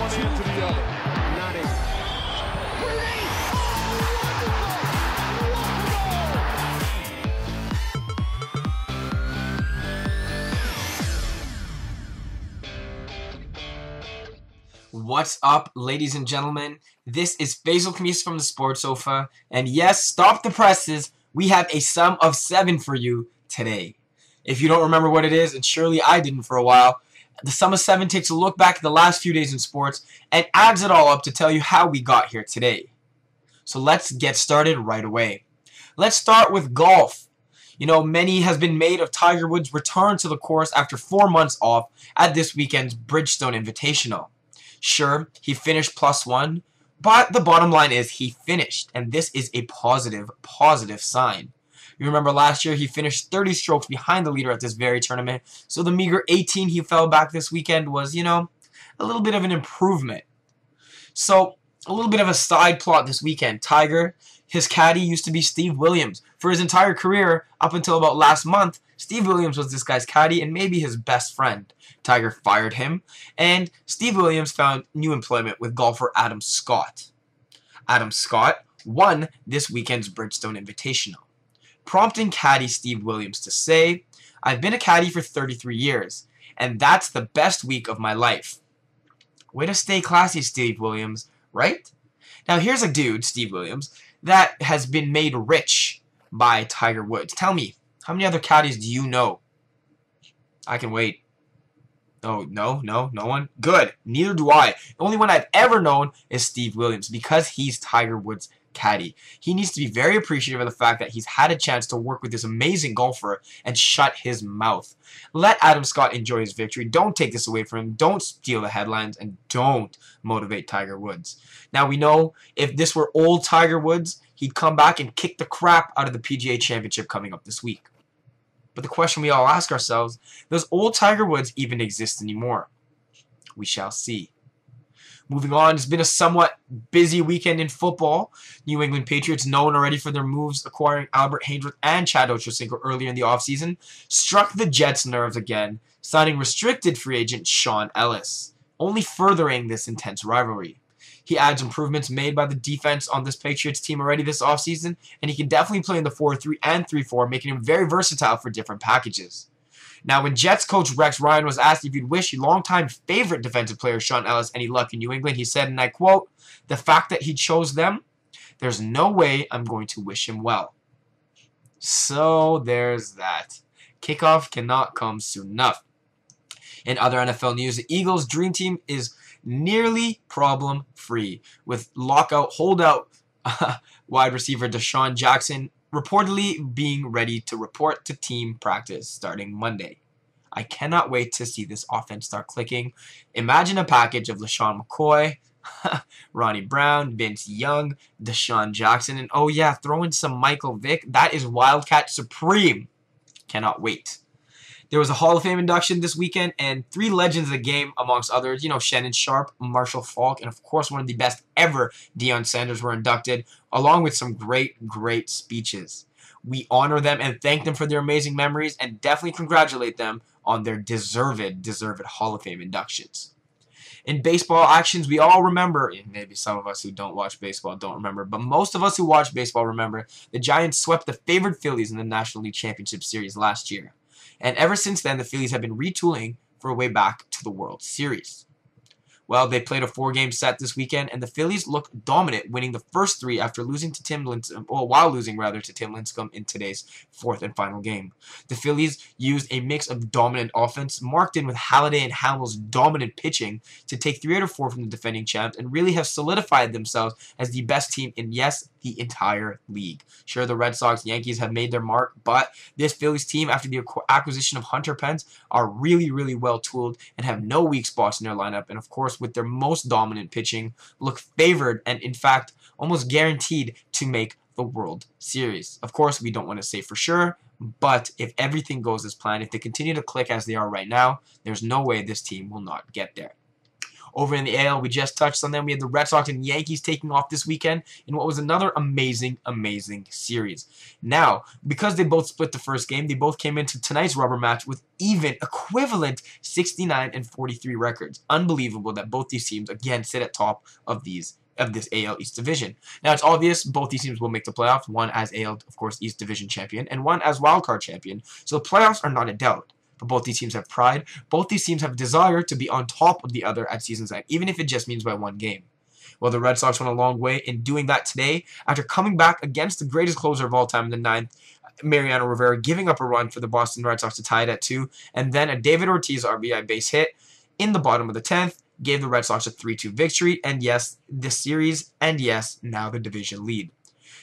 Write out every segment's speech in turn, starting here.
one end to the other. Not it. What's up, ladies and gentlemen? This is Faisal Khamis from the Sports Sofa, and yes, stop the presses. We have a sum of 7 for you today. If you don't remember what it is, and surely I didn't for a while, the sum of 7 takes a look back at the last few days in sports and adds it all up to tell you how we got here today. So let's get started right away. Let's start with golf. You know, many has been made of Tiger Woods' return to the course after 4 months off at this weekend's Bridgestone Invitational. Sure, he finished +1, but the bottom line is he finished, and this is a positive sign. You remember last year he finished 30 strokes behind the leader at this very tournament, so the meager 18 he fell back this weekend was, you know, a little bit of an improvement. So, a little bit of a side plot this weekend. Tiger, his caddy used to be Steve Williams. For his entire career, up until about last month, Steve Williams was this guy's caddy and maybe his best friend. Tiger fired him, and Steve Williams found new employment with golfer Adam Scott. Adam Scott won this weekend's Bridgestone Invitational, prompting caddy Steve Williams to say, "I've been a caddy for 33 years, and that's the best week of my life." Way to stay classy, Steve Williams, right? Now here's a dude, Steve Williams, that has been made rich by Tiger Woods. Tell me, how many other caddies do you know? I can wait. Oh, no one? Good. Neither do I. The only one I've ever known is Steve Williams because he's Tiger Woods' caddy. He needs to be very appreciative of the fact that he's had a chance to work with this amazing golfer and shut his mouth. Let Adam Scott enjoy his victory. Don't take this away from him. Don't steal the headlines, and don't motivate Tiger Woods. Now, we know if this were old Tiger Woods, he'd come back and kick the crap out of the PGA Championship coming up this week. But the question we all ask ourselves, does old Tiger Woods even exist anymore? We shall see. Moving on, it's been a somewhat busy weekend in football. New England Patriots, known already for their moves acquiring Albert Haynesworth and Chad Ochocinco earlier in the offseason, struck the Jets' nerves again, signing restricted free agent Sean Ellis, only furthering this intense rivalry. He adds improvements made by the defense on this Patriots team already this offseason, and he can definitely play in the 4-3 and 3-4, making him very versatile for different packages. Now, when Jets coach Rex Ryan was asked if he'd wish his longtime favorite defensive player Sean Ellis any luck in New England, he said, and I quote, "The fact that he chose them, there's no way I'm going to wish him well." So there's that. Kickoff cannot come soon enough. In other NFL news, the Eagles' dream team is nearly problem-free, with holdout wide receiver Deshaun Jackson reportedly being ready to report to team practice starting Monday. I cannot wait to see this offense start clicking. Imagine a package of LaShawn McCoy, Ronnie Brown, Vince Young, Deshaun Jackson, and oh yeah, throw in some Michael Vick. That is Wildcat Supreme. Cannot wait. There was a Hall of Fame induction this weekend, and 3 legends of the game, amongst others, you know, Shannon Sharpe, Marshall Faulk, and of course one of the best ever, Deion Sanders, were inducted, along with some great speeches. We honor them and thank them for their amazing memories, and definitely congratulate them on their deserved Hall of Fame inductions. In baseball actions, we all remember, and maybe some of us who don't watch baseball don't remember, but most of us who watch baseball remember, the Giants swept the favored Phillies in the National League Championship Series last year. And ever since then, the Phillies have been retooling for a way back to the World Series. Well, they played a 4-game set this weekend, and the Phillies look dominant, winning the first 3 after losing to Tim Lincecum, while losing to Tim Lincecum in today's 4th and final game. The Phillies used a mix of dominant offense, marked in with Halladay and Hamels' dominant pitching, to take 3 out of 4 from the defending champs, and really have solidified themselves as the best team in, yes, the entire league. Sure, the Red Sox, Yankees have made their mark, but this Phillies team, after the acquisition of Hunter Pence, are really well tooled and have no weak spots in their lineup, and of course, with their most dominant pitching, look favored and in fact almost guaranteed to make the World Series. Of course, we don't want to say for sure, but if everything goes as planned, if they continue to click as they are right now, there's no way this team will not get there. Over in the AL, we just touched on them. We had the Red Sox and Yankees taking off this weekend in what was another amazing, amazing series. Now, because they both split the first game, they both came into tonight's rubber match with even equivalent 69 and 43 records. Unbelievable that both these teams, again, sit at top of this AL East Division. Now, it's obvious both these teams will make the playoffs, one as AL, of course, East Division champion, and one as wildcard champion. So the playoffs are not in doubt. But both these teams have pride. Both these teams have desire to be on top of the other at season's end, even if it just means by one game. Well, the Red Sox went a long way in doing that today after coming back against the greatest closer of all time in the ninth, Mariano Rivera, giving up a run for the Boston Red Sox to tie it at 2, and then a David Ortiz RBI base hit in the bottom of the 10th gave the Red Sox a 3-2 victory, and yes, this series, and yes, now the division lead.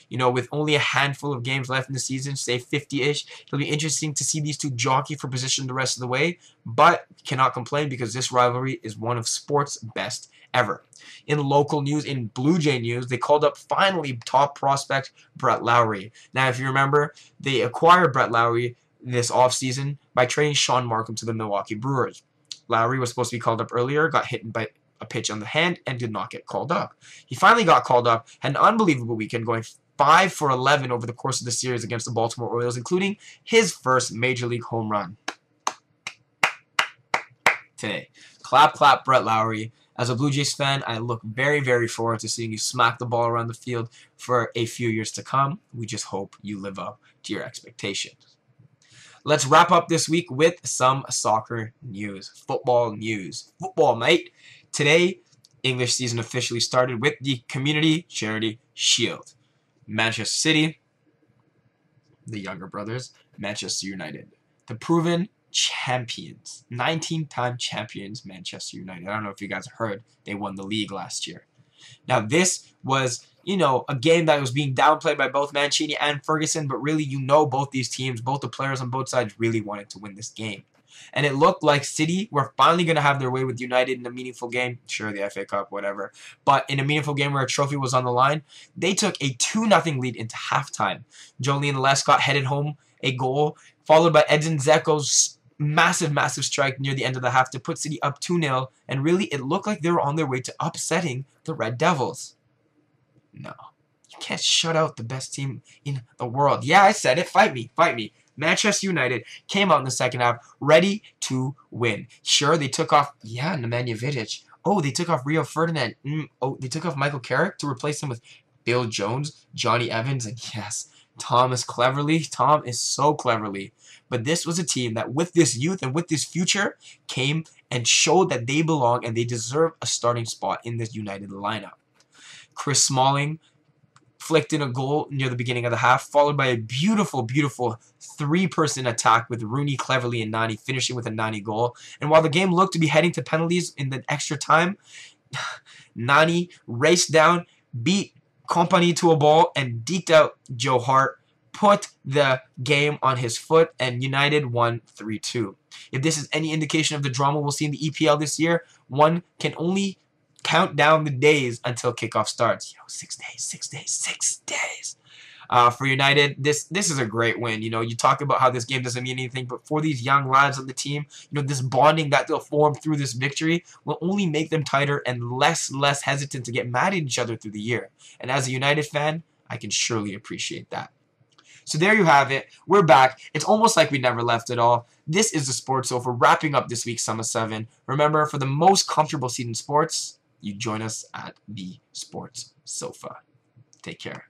You know, with only a handful of games left in the season, say 50-ish, it'll be interesting to see these two jockey for position the rest of the way, but cannot complain because this rivalry is one of sports' best ever. In local news, in Blue Jay news, they called up finally top prospect Brett Lowry. Now, if you remember, they acquired Brett Lowry this offseason by trading Sean Markham to the Milwaukee Brewers. Lowry was supposed to be called up earlier, got hit by a pitch on the hand, and did not get called up. He finally got called up, had an unbelievable weekend, going 5 for 11 over the course of the series against the Baltimore Orioles, including his first Major League home run today. Clap, clap, Brett Lowry. As a Blue Jays fan, I look very, very forward to seeing you smack the ball around the field for a few years to come. We just hope you live up to your expectations. Let's wrap up this week with some soccer news. Football news. Football, mate. Today, English season officially started with the Community Charity Shield. Manchester City, the younger brothers, Manchester United. The proven champions. 19-time champions, Manchester United. I don't know if you guys heard, they won the league last year. Now, this was, you know, a game that was being downplayed by both Mancini and Ferguson, but really, you know, both these teams, both the players on both sides really wanted to win this game. And it looked like City were finally going to have their way with United in a meaningful game. Sure, the FA Cup, whatever. But in a meaningful game where a trophy was on the line, they took a 2-0 lead into halftime. Joleon Lescott headed home a goal, followed by Edin Dzeko's massive, massive strike near the end of the half to put City up 2-0. And really, it looked like they were on their way to upsetting the Red Devils. No. You can't shut out the best team in the world. Yeah, I said it. Fight me. Fight me. Manchester United came out in the second half ready to win. Sure, they took off, Nemanja Vidic. Oh, they took off Rio Ferdinand. Oh, they took off Michael Carrick to replace him with Bill Jones, Johnny Evans, and yes, Thomas Cleverley. Tom is so cleverly. But this was a team that with this youth and with this future came and showed that they belong and they deserve a starting spot in this United lineup. Chris Smalling flicked in a goal near the beginning of the half, followed by a beautiful, beautiful 3-person attack with Rooney, Cleverley, and Nani finishing with a Nani goal. And while the game looked to be heading to penalties in the extra time, Nani raced down, beat Kompany to a ball, and deked out Joe Hart, put the game on his foot, and United won 3-2. If this is any indication of the drama we'll see in the EPL this year, one can only count down the days until kickoff starts. 6 days, 6 days, 6 days. For United, this is a great win. You know, you talk about how this game doesn't mean anything, but for these young lads on the team, you know, this bonding that they'll form through this victory will only make them tighter and less hesitant to get mad at each other through the year. And as a United fan, I can surely appreciate that. So there you have it. We're back. It's almost like we never left at all. This is the Sports Sofa wrapping up this week's Summer 7. Remember, for the most comfortable seat in sports, you join us at the Sports Sofa. Take care.